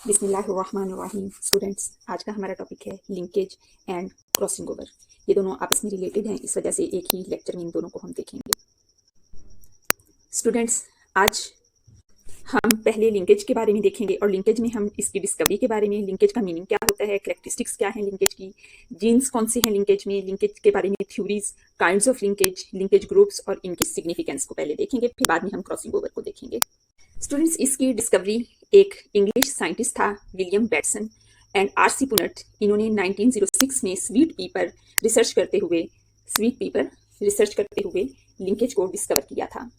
बिस्मिल्लाहिर्रहमानिर्रहीम। स्टूडेंट्स, आज का हमारा टॉपिक है लिंकेज एंड क्रॉसिंग ओवर। ये दोनों आपस में रिलेटेड हैं, इस वजह से एक ही लेक्चर में इन दोनों को हम देखेंगे। स्टूडेंट्स, आज हम पहले लिंकेज के बारे में देखेंगे और लिंकेज में हम इसकी डिस्कवरी के बारे में, लिंकेज का मीनिंग क्या होता है, कैरेक्टरिस्टिक्स क्या है लिंकेज की, जीन्स कौन से हैं लिंकेज में, लिंकेज के बारे में theories, kinds of linkage, linkage groups और इनकी सिग्निफिकेंस को पहले देखेंगे, फिर बाद में हम क्रॉसिंग ओवर को देखेंगे। स्टूडेंट्स, इसकी डिस्कवरी एक इंग्लिश साइंटिस्ट था, विलियम बैटसन एंड आर.सी. पुनट। इन्होंने 1906 में स्वीट पी पर रिसर्च करते हुए लिंकेज को डिस्कवर किया था।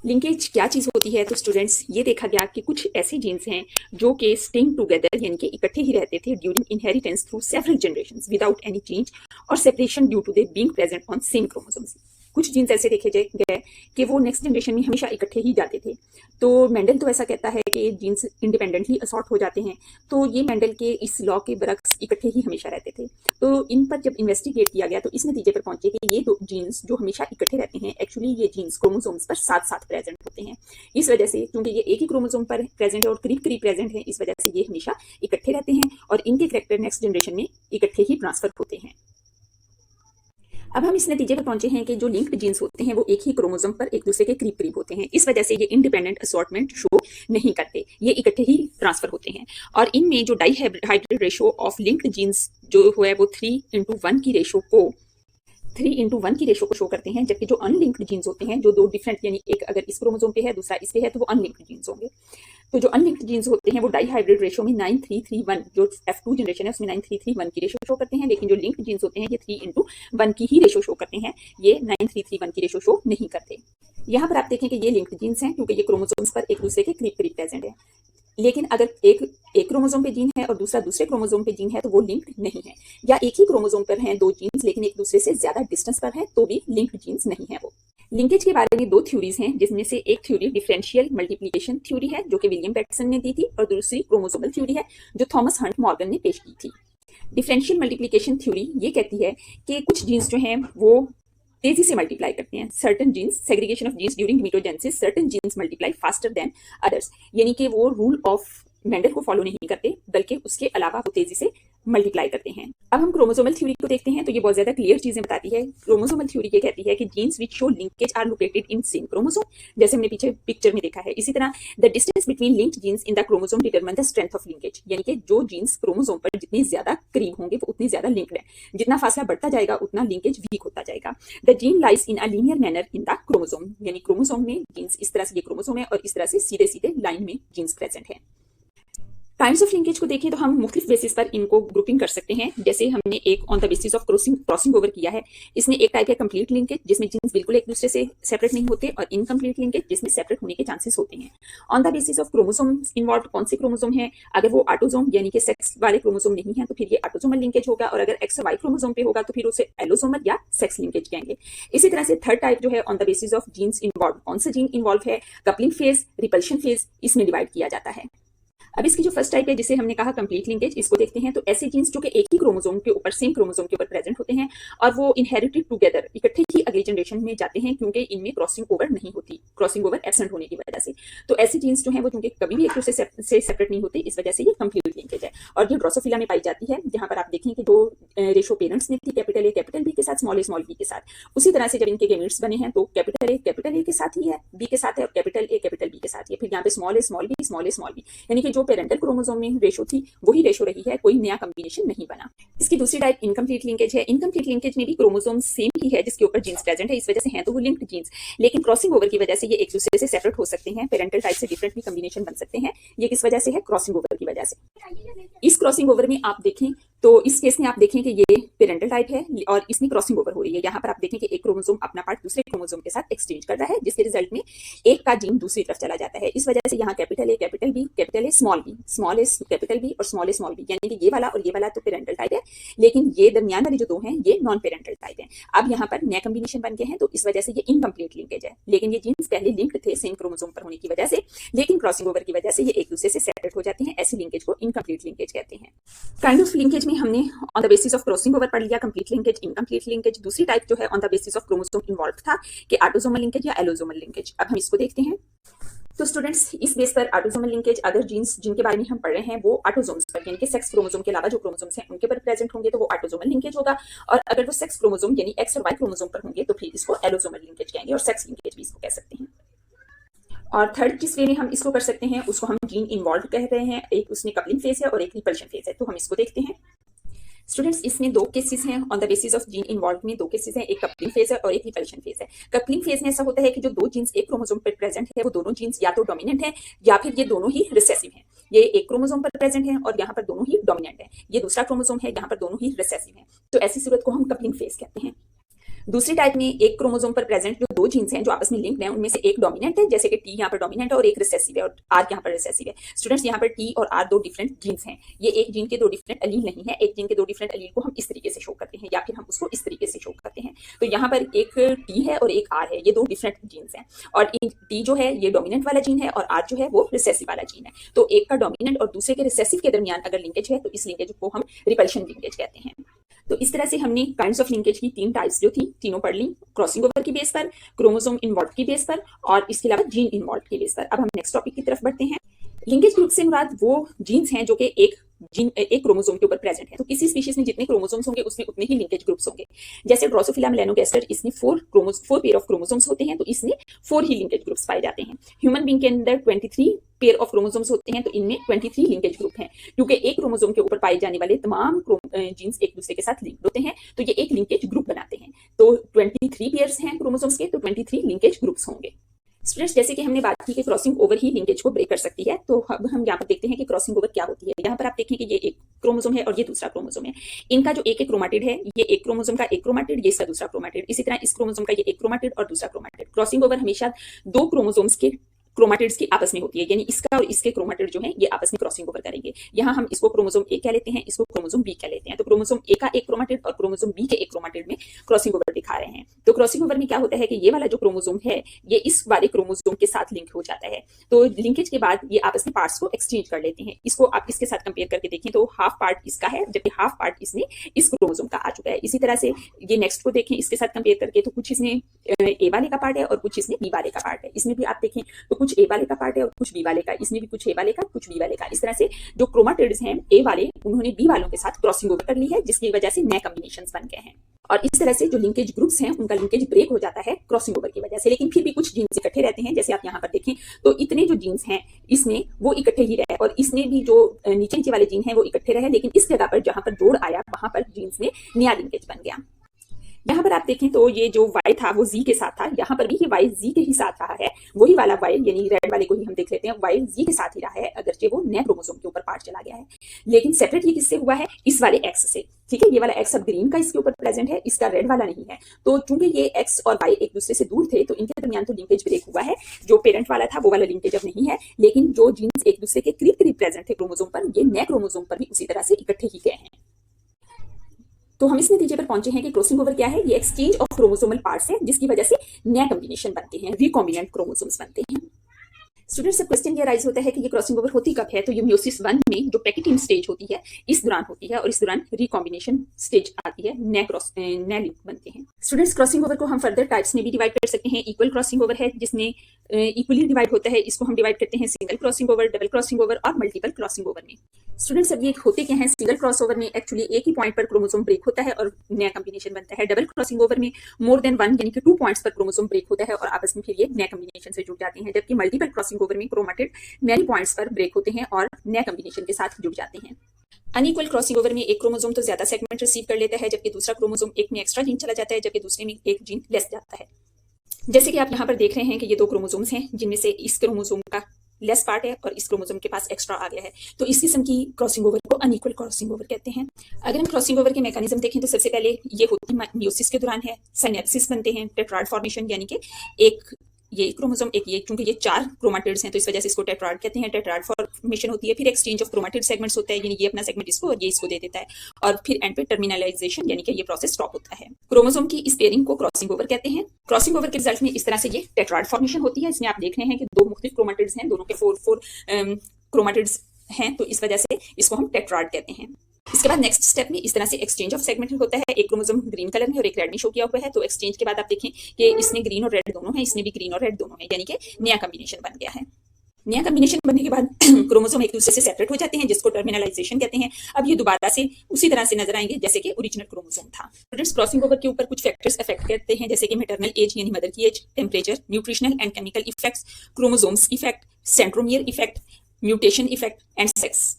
लिंकेज क्या चीज़ होती है? तो स्टूडेंट्स, ये देखा गया कि कुछ ऐसे जीन्स हैं जो कि स्टेइंग टुगेदर यानी कि इकट्ठे ही रहते थे during inheritance through several generations without any change और separation due to they being present on same chromosomes. कुछ जीन्स ऐसे देखे गए कि वो नेक्स्ट जनरेशन में हमेशा इकट्ठे ही जाते थे। तो मेंडल तो ऐसा कहता है कि जीन्स इंडिपेंडेंटली असॉर्ट हो जाते हैं, तो ये मेंडल के इस लॉ के बरक्स इकट्ठे ही हमेशा रहते थे। तो इन पर जब इन्वेस्टिगेट किया गया तो इस नतीजे पर पहुंचे कि ये दो जीन्स जो हमेशा इकट्ठे रहते हैं, एक्चुअली ये जीन्स क्रोमोसोम्स पर साथ साथ प्रेजेंट होते हैं। इस वजह से, क्योंकि ये एक ही क्रोमोसोम पर प्रेजेंट है और करीब करीब प्रेजेंट है, इस वजह से ये हमेशा इकट्ठे रहते हैं और इनके कैरेक्टर नेक्स्ट जनरेशन में इकट्ठे ही ट्रांसफर होते हैं। अब हम इस नतीजे पर पहुंचे हैं कि जो लिंक्ड जीन्स होते हैं वो एक ही क्रोमोसोम पर एक दूसरे के करीब करीब होते हैं, इस वजह से ये इंडिपेंडेंट असॉर्टमेंट शो नहीं करते, ये इकट्ठे ही ट्रांसफर होते हैं। और इनमें जो dihybrid ratio of linked genes जो है वो 3:1 की रेशो को शो करते हैं, जबकि जो अनलिंक्ड जीन्स होते हैं, जो दो डिफरेंट यानी एक अगर इस क्रोमोसोम पे है दूसरा इस पे है, तो वो अनलिंक्ड जीन्स होंगे। तो जो अनलिंक्ड जीन्स होते हैं वो डाई हाइब्रिड रेशो में 9:3:1, जो F2 जनरेशन है उसमें 9:3:1 की रेशो शो करते हैं, लेकिन जो लिंक्ड जीन्स होते हैं ये 3:1 की ही रेशो शो करते हैं, ये 9:3:1 की रेशो शो नहीं करते। यहाँ पर आप देखें कि ये लिंक्ड जीन्स हैं क्योंकि ये क्रोमोसोम्स पर एक दूसरे के करीब करीब प्रेजेंट है, लेकिन अगर एक क्रोमोसोम पे जीन है और दूसरा दूसरे क्रोमोसोम पे जीन है तो वो लिंक्ड नहीं है, या एक ही क्रोमोसोम पर हैं दो जीन्स लेकिन एक दूसरे से ज्यादा डिस्टेंस पर हैं तो भी लिंक्ड जीन्स नहीं है वो। लिंकेज के बारे में दो थ्योरीज हैं, जिसमें से एक थ्योरी डिफरेंशियल मल्टीप्लिकेशन थ्योरी है जो कि विलियम बैटसन ने दी थी, और दूसरी क्रोमोसोमल थ्योरी है जो थॉमस हंट मॉर्गन ने पेश की थी। डिफरेंशियल मल्टीप्लिकेशन थ्योरी ये कहती है कि कुछ जीन्स जो हैं वो तेजी से मल्टीप्लाई करते हैं। Certain genes, segregation of genes during mitogenesis, certain genes multiply faster than others, यानी कि वो रूल ऑफ मेंडल को फॉलो नहीं करते बल्कि उसके अलावा वो तेजी से मल्टीप्लाई करते हैं। अब हम क्रोमोसोमल थ्योरी को देखते हैं तो ये बहुत ज्यादा क्लियर चीजें बताती है। क्रोमोसोमल थ्योरी ये कहती है कि genes which show linkage are located in same chromosome, जैसे हमने पीछे पिक्चर में देखा है। इसी तरह the distance between linked genes in the chromosome determine the strength of linkage, यानी कि जो जीन्स क्रोमोसोम पर जितनी ज्यादा करीब होंगे वो उतनी ज्यादा लिंक्ड है, जितना फासला बढ़ता जाएगा उतना लिंकेज वीक होता जाएगा। The gene lies in a linear manner in the chromosome, यानी क्रोमोसोम में जीन्स इस तरह से, ये क्रोमोसोम है और इस तरह से सीधे सीधे लाइन में जीन्स प्रेजेंट है। काइंड्स ऑफ लिंकेज को देखें तो हम मुख्तलिफ बेसिस पर इनको ग्रुपिंग कर सकते हैं। जैसे हमने एक on the basis of crossing over किया है, इसमें एक टाइप है कंप्लीट लिंकेज जिसमें जीन्स बिल्कुल एक दूसरे से सेपरेट नहीं होते, और इनकम्प्लीट लिंकेज जिसमें सेपरेट होने के चांसेस होते हैं। On the basis of chromosomes involve, कौन से क्रोमोसोम है, अगर वो ऑटोसोम यानी कि सेक्स वाले क्रोमोसोम नहीं है तो फिर ये ऑटोसोमल लिंकेज होगा, और अगर एक्स और वाई क्रोमोसोम पे होगा तो फिर उसे एलोसोमल या सेक्स लिंकेज कहेंगे। इसी तरह से थर्ड टाइप जो है on the basis of jeans involve, कौन सा जीन इन्वॉल्व है, कपलिंग फेज, रिपल्शन फेज, इसमें डिवाइड किया जाता है। अब इसकी जो फर्स्ट टाइप है जिसे हमने कहा कंप्लीट लिंकेज, इसको देखते हैं। तो ऐसे जीन्स जो कि एक ही क्रोमोसोम के ऊपर, सेम क्रोमोसोम के ऊपर प्रेजेंट होते हैं और वो इनहेरिटेड टुगेदर, इकट्ठे ही अगली जनरेशन में जाते हैं क्योंकि इनमें क्रॉसिंग ओवर नहीं होती, क्रॉसिंग ओवर एब्सेंट होने की वजह से। तो ऐसे जीन्स जो हैं वो क्योंकि कभी भी एक दूसरे से सेपरेट नहीं होते, इस वजह से ये कंप्लीट लिंकेज है। और ये ड्रोसोफिला में पाई जाती है, जहां पर आप देखें कि जो रेशो पेरेंट्स ने थी कैपिटल ए कैपिटल बी के साथ, स्मॉल बी के साथ, उसी तरह से जब इनके गेमेट्स बने हैं तो कैपिटल ए के साथ ही है, बी के साथ है, और कैपिटल ए कैपिटल बी के साथ ही है। फिर यहाँ पे स्मॉल ए स्मॉल बी, यानी कि जो पेरेंटल क्रोमोसोम में रेशो थी वही रेशो रही है, कोई नया कॉम्बिनेशन नहीं बना। इसकी दूसरी टाइप इनकम्प्लीट लिंकेज है। इनकम्प्लीट लिंकेज में भी क्रोमोसोम सेम ही है जिसके ऊपर जीन्स प्रेजेंट है, इस वजह से हैं तो वो लिंक्ड जीन्स, लेकिन क्रॉसिंग ओवर की वजह से ये एक दूसरे से सेपरेट हो सकते हैं, पेरेंटल टाइप से डिफरेंट भी कॉम्बिनेशन बन सकते हैं। ये किस वजह से है? क्रॉसिंग ओवर की वजह से। इस क्रॉसिंग ओवर में आप देखें तो इस केस में आप देखें कि ये पेरेंटल टाइप है और इसमें क्रॉसिंग ओवर हो रही है। यहाँ पर आप देखें कि एक क्रोमोसोम अपना पार्ट दूसरे क्रोमोसोम के साथ एक्सचेंज कर रहा है, जिसके रिजल्ट में एक का जीन दूसरी तरफ चला जाता है। इस वजह से यहाँ capital A capital B, capital A small capital B और स्मॉल बी, यानी कि ये वाला और ये वाला तो पेरेंटल टाइप है, लेकिन ये दरमियान वाली जो दो हैं ये नॉन पेरेंटल टाइप है। अब यहाँ पर नया कॉम्बिनेशन बन गए हैं तो इस वजह से ये इनकम्प्लीट लिंकेज है, लेकिन ये जीन्स पहले लिंक्ड थे सेम क्रोमोसोम पर होने की वजह से, लेकिन क्रॉसिंग ओवर की वजह से ये एक दूसरे से सेपरेट हो जाते हैं। ऐसे लिंकेज को इनकम्प्लीट लिंकेज कहते हैं। काइंड ऑफ लिंकेज में हमने on the basis of crossing over पढ़ लिया, कंप्लीट लिंकेज, इनकम्प्लीट लिंकेज। दूसरी टाइप जो है on the basis of chromosome involve था कि ऑटोसोमल लिंकेज या एलोसोमल लिंकेज। अब हम इसको देखते हैं। तो स्टूडेंट्स इस बेस पर ऑटोसोमल लिंकेज अगर जीन्स जिनके बारे में हम पढ़ रहे हैं वो ऑटोसोम्स पर यानी कि सेक्स क्रोमोसोम के अलावा जो क्रोमोसोम्स हैं उनके पर प्रेजेंट होंगे तो वो ऑटोसोमल लिंकेज होगा, और अगर वो सेक्स क्रोमोसोम यानी एक्स और वाई क्रोमोसोम पर होंगे तो फिर इसको एलोसोमल लिंकेज कहेंगे और सेक्स लिंकेज भी इसको कह सकते हैं। और थर्ड जिस वे में हम इसको कर सकते हैं उसको हम जीन इन्वॉल्व कह रहे हैं, एक उसमें कपलिंग फेज है और एक रिपल्शन फेज है, तो हम इसको देखते हैं। स्टूडेंट्स इसमें दो केसेस हैं on the basis of gene involve में, दो केसेस हैं, एक कपलिंग फेज है और एक रिपल्शन फेज है। कपलिंग फेज में ऐसा होता है कि जो दो जीन्स एक क्रोमोसोम पर प्रेजेंट है वो दोनों जीन्स या तो डोमिनेंट है या फिर ये दोनों ही रिसेसिव हैं। ये एक क्रोमोसोम पर प्रेजेंट है और यहाँ पर दोनों ही डोमिनेंट है, ये दूसरा क्रोमोसोम है, यहाँ पर दोनों ही रिसेसिव है, तो ऐसी सूरत को हम कपलिंग फेज कहते हैं। दूसरी टाइप में एक क्रोमोसोम पर प्रेजेंट जो दो जीन्स हैं जो आपस में लिंक्ड हैं उनमें से एक डोमिनेंट है, जैसे कि टी यहाँ पर डोमिनेंट है और एक रिसेसिव है और आर यहाँ पर रिसेसिव है। स्टूडेंट्स यहाँ पर टी और आर दो डिफरेंट जीन्स हैं, ये एक जीन के दो डिफरेंट एलील नहीं है, एक जीन के दो डिफरेंट एलील को हम इस तरीके से शो करते हैं या फिर हम उसको इस तरीके से शो करते हैं। तो यहाँ पर एक टी है और एक आर है, ये दो डिफरेंट जीन्स हैं और टी जो है ये डोमिनेंट वाला जीन है और आर जो है वो रिसेसिव वाला जीन है। तो एक का डोमिनेंट और दूसरे के रिसेसिव के दरमियान अगर लिंकेज है तो इस लिंकेज को हम रिपल्शन लिंकेज कहते हैं। तो इस तरह से हमने काइंड्स ऑफ लिंकेज की तीन टाइप्स जो थी तीनों पढ़ ली, क्रॉसिंग ओवर की बेस पर, क्रोमोसोम इन्वॉल्व की बेस पर और इसके अलावा जीन इन्वॉल्व की बेस पर। अब हम नेक्स्ट टॉपिक की तरफ बढ़ते हैं। लिंकेज ग्रुप से मुराद वो जीन्स हैं जो कि एक क्रोमोसोम के ऊपर प्रेजेंट है। तो किसी स्पीशीज में जितने क्रोमोसोम्स होंगे उसमें उतने ही लिंकेज ग्रुप्स होंगे। जैसे ड्रोसोफिला मेलानोगास्टर इसमें 4 पेयर ऑफ क्रोमोसोम्स होते हैं तो इसमें 4 ही लिंकेज ग्रुप्स पाए जाते हैं। ह्यूमन बीइंग के अंदर 23 पेयर ऑफ क्रोमोसोम्स होते हैं तो इनमें 23 लिंकेज ग्रुप हैं, क्योंकि एक क्रोमोसोम के ऊपर पाए जाने वाले तमाम जीन्स एक दूसरे के साथ लिंक्ड होते हैं तो ये एक लिंकेज ग्रुप बनाते हैं। तो 23 पेयर्स हैं क्रोमोसोम्स के तो 23 लिंकेज ग्रुप्स होंगे। स्टूडेंट्स जैसे कि हमने बात की कि क्रॉसिंग ओवर ही लिंकेज को ब्रेक कर सकती है, तो अब हम यहाँ पर देखते हैं कि क्रॉसिंग ओवर क्या होती है। यहाँ पर आप देखें कि ये एक क्रोमोसोम है और ये दूसरा क्रोमोसोम है, इनका जो एक क्रोमाटिड है ये एक क्रोमोसोम का एक क्रोमाटिड, ये इसका दूसरा क्रोमाटिड, इसी तरह इस क्रोमोसोम का ये एक क्रोमाटिड और दूसरा क्रोमाटिड। क्रॉसिंग ओवर हमेशा दो क्रोमोसोम्स के क्रोमाटिड्स की आपस में होती है, यानी इसका और इसके क्रोमाटिड जो है ये आपस में क्रॉसिंग ओवर करेंगे। यहाँ हम इसको क्रोमोसोम ए कह लेते हैं, इसको क्रोमोसोम बी कह लेते हैं। तो क्रोमोसोम ए का एक क्रोमाटिड और क्रोमोसोम बी के एक क्रोमाटिड में क्रॉसिंग ओवर दिखा रहे हैं। तो क्रॉसिंग ओवर में क्या होता है कि ये वाला जो क्रोमोसोम है ये इस वाले क्रोमोसोम के साथ लिंक हो जाता है, तो लिंकेज के बाद ये आपस में पार्ट्स को एक्सचेंज कर लेते हैं। इसको आप इसके साथ कंपेयर करके देखें तो हाफ पार्ट इसका है जबकि हाफ पार्ट इसमें इस क्रोमोसोम का आ चुका है। इसी तरह से ये नेक्स्ट को देखें इसके साथ कंपेयर करके तो कुछ इसमें ए वाले का पार्ट है और कुछ इसमें बी वाले का पार्ट है। इसमें भी आप देखें तो कुछ ए वाले का पार्ट है और कुछ बी वाले का, इसमें भी कुछ ए वाले का कुछ बी वाले का। इस तरह से जो क्रोमाटिड्स हैं ए वाले उन्होंने बी वालों के साथ क्रॉसिंग ओवर कर ली है, जिसकी वजह से नए कॉम्बिनेशंस बन गए हैं। और इस तरह से जो लिंकेज ग्रुप्स हैं उनका लिंकेज ब्रेक हो जाता है क्रॉसिंग ओवर की वजह से, लेकिन फिर भी कुछ जीन्स इकट्ठे रहते हैं। जैसे आप यहाँ पर देखें तो इतने जो जीन्स हैं इसमें वो इकट्ठे ही रहे और इसमें भी जो नीचे नीचे वाले जीन हैं वो इकट्ठे रहे, लेकिन इस जगह पर जहां पर जोड़ आया वहां पर जीन्स में नया लिंकेज बन गया। यहाँ पर आप देखें तो ये जो y था वो z के साथ था, यहाँ पर भी ये y z के ही साथ रहा है, वही वाला y यानी रेड वाले को ही हम देख लेते हैं, y z के साथ ही रहा है अगरचे वो नए क्रोमोसोम के ऊपर पार्ट चला गया है। लेकिन सेपरेट ये किससे हुआ है? इस वाले x से। ठीक है, ये वाला x अब ग्रीन का इसके ऊपर प्रेजेंट है, इसका रेड वाला नहीं है। तो चूंकि ये x और y एक दूसरे से दूर थे तो इनके दरमियान तो लिंकेज ब्रेक हुआ है। जो पेरेंट वाला था वो वाला लिंकेज अब नहीं है, लेकिन जो जीन्स एक दूसरे के करीब करीब प्रेजेंट थे क्रोमोसोम पर, ये नए क्रोमोसोम पर भी उसी तरह से इकट्ठे ही गए हैं। तो हम इस नतीजे पर पहुंचे हैं कि क्रॉसिंग ओवर क्या है? ये एक्सचेंज ऑफ क्रोमोसोमल पार्ट्स है जिसकी वजह से नया कॉम्बिनेशन बनते हैं, रिकॉम्बिनेंट क्रोमोसोम्स बनते हैं। स्टूडेंट्स से क्वेश्चन ये राइज होता है कि ये क्रॉसिंग ओवर होती कब है? तो ये म्यूसिस 1 में जो पैकेटिंग स्टेज होती है इस दौरान होती है और इस दौरान रिकॉम्बिनेशन स्टेज आती है, नए लिंक बनते हैं। स्टूडेंट्स क्रॉसिंग ओवर को हम फर्दर टाइप्स में भी डिवाइड कर सकते हैं। इक्वल क्रॉसिंग ओवर है जिसमें इक्वली डिवाइड होता है, इसको हम डिवाइड करते हैं single crossing over, double crossing over और मल्टीपल क्रॉसिंग ओवर में। स्टूडेंट्स अब ये होते क्या हैं? सिंगल क्रॉस ओवर में एक्चुअली एक ही पॉइंट पर क्रोमोसोम ब्रेक होता है और नया कॉम्बिनेशन बनता है। डबल क्रॉसिंग ओवर में मोर देन 1 यानी कि 2 पॉइंट्स पर क्रोमोसोम ब्रेक होता है और आपस में फिर ये नए कॉम्बिनेशन से जुड़ जाते हैं। जबकि मल्टीपल क्रॉसिंग ओवर में क्रोमाटिड मैनी पॉइंट्स पर ब्रेक होते हैं और नए कॉम्बिनेशन के साथ जुड़ जाते हैं। अनइक्वल क्रॉसिंग ओवर में एक क्रोमोसोम तो ज्यादा सेगमेंट रिसीव कर लेता है जबकि दूसरा क्रोमोसोम एक में एक्स्ट्रा जीन चला जाता है जबकि दूसरे में एक जीन लेस जाता है। जैसे कि आप यहाँ पर देख रहे हैं कि ये दो क्रोमोसोम्स हैं जिनमें से इस क्रोमोसोम का लेस पार्ट है और इस क्रोमोसोम के पास एक्स्ट्रा आ गया है, तो इस किस्म की क्रॉसिंग ओवर को अनइक्वल क्रॉसिंग ओवर कहते हैं। अगर हम क्रॉसिंग ओवर के मैकेनिज्म देखें तो सबसे पहले ये होती मियोसिस के दौरान है, सिनेप्सिस बनते हैं, टेट्राड फॉर्मेशन यानी कि एक ये क्रोमोसोम एक ये, क्योंकि ये 4 क्रोमाटिड्स हैं तो इस वजह से इसको टेट्राड कहते हैं। टेट्राड फॉर्मेशन होती है, फिर एक्सचेंज ऑफ क्रोमाटिड सेगमेंट्स होता है, यानी ये अपना सेगमेंट इसको और ये इसको दे देता है और फिर एंड पे टर्मिनलाइजेशन यानी कि ये प्रोसेस स्टॉप होता है। क्रोमोसोम की इस पेयरिंग को क्रॉसिंग ओवर कहते हैं। क्रॉसिंग ओवर के रिजल्ट में इस तरह से ये टेट्राड फॉर्मेशन होती है। इसमें आप देख रहे हैं कि दो मुख्तलिफ क्रोमाटिड्स हैं, दोनों के 4 क्रोमाटिड्स हैं, तो इस वजह से इसको हम टेट्राड कहते हैं। इसके बाद नेक्स्ट स्टेप में इस तरह से एक्सचेंज ऑफ सेगमेंट होता है। एक क्रोमोसोम ग्रीन कलर में और एक रेड में शो किया हुआ है, तो एक्सचेंज के बाद आप देखें कि इसमें ग्रीन और रेड दोनों है, इसमें भी ग्रीन और रेड दोनों है, यानी कि नया कॉम्बिनेशन बन गया है। नया कॉम्बिनेशन बनने के बाद क्रोमोसोम एक दूसरे से सेपरेट हो जाते हैं, जिसको टर्मिनलाइजेशन कहते हैं। अब ये दोबारा से उसी तरह से नजर आएंगे जैसे कि ओरिजिनल क्रोमोसोम था। स्टूडेंट्स, क्रॉसिंग ओवर के ऊपर कुछ फैक्टर्स अफेक्ट करते हैं, जैसे कि मैटरनल एज यानी मदर की age, temperature, nutritional and chemical effects, chromosomes effect, centromere effect, mutation effect and sex.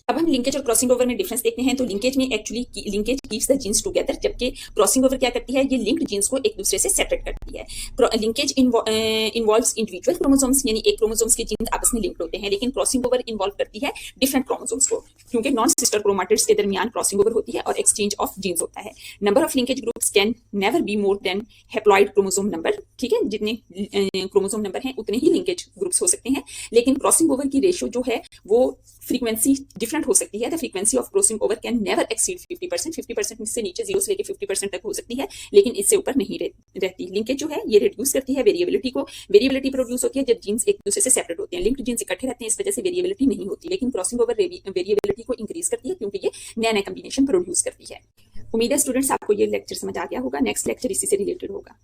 अब हम लिंकेज और क्रॉसिंग ओवर में डिफरेंस देखते हैं। तो लिंकेज में actually linkage keeps the genes together, जबकि क्रॉसिंग ओवर क्या करती है, ये लिंक्ड जीन्स को एक दूसरे से सेपरेट करती है। लिंकेज इन्वॉल्व्स इंडिविजुअल क्रोमोसोम्स, यानी एक क्रोमोसोम्स के जीन्स आपस में लिंक्ड होते हैं, लेकिन क्रॉसिंग ओवर इन्वॉल्व करती है डिफरेंट क्रोमोसोम्स को, क्योंकि नॉन सिस्टर क्रोमाटिड्स के दरमियान क्रॉसिंग ओवर होती है और एक्सचेंज ऑफ जीन्स होता है। Number of linkage groups can never be more than haploid chromosome number. ठीक है, जितने क्रोमोसोम नंबर हैं उतने ही लिंकेज ग्रुप्स हो सकते हैं, लेकिन क्रॉसिंग ओवर की रेशियो जो है वो फ्रीक्वेंसी डिफरेंट हो सकती है। The frequency of crossing over can never exceed 50%। 50% से नीचे, 0 से लेकर 50% तक हो सकती है, लेकिन इससे ऊपर नहीं रहती। लिंकेज जो है ये रिड्यूस करती है वेरिएबिलिटी को। वेरिएबिलिटी प्रोड्यूस होती है जब जीन्स एक दूसरे से सेपरेट होते हैं। लिंक्ड जीन्स इकट्ठे रहते हैं, इस वजह से वेरिएबिलिटी नहीं होती, लेकिन क्रॉसिंग ओवर वेरिएबिलिटी को इंक्रीज करती है, क्योंकि ये नया नया कॉम्बिनेशन प्रोड्यूस करती है। उम्मीद है स्टूडेंट्स आपको ये लेक्चर समझ आ गया होगा। नेक्स्ट लेक्चर इसी से रिलेटेड होगा।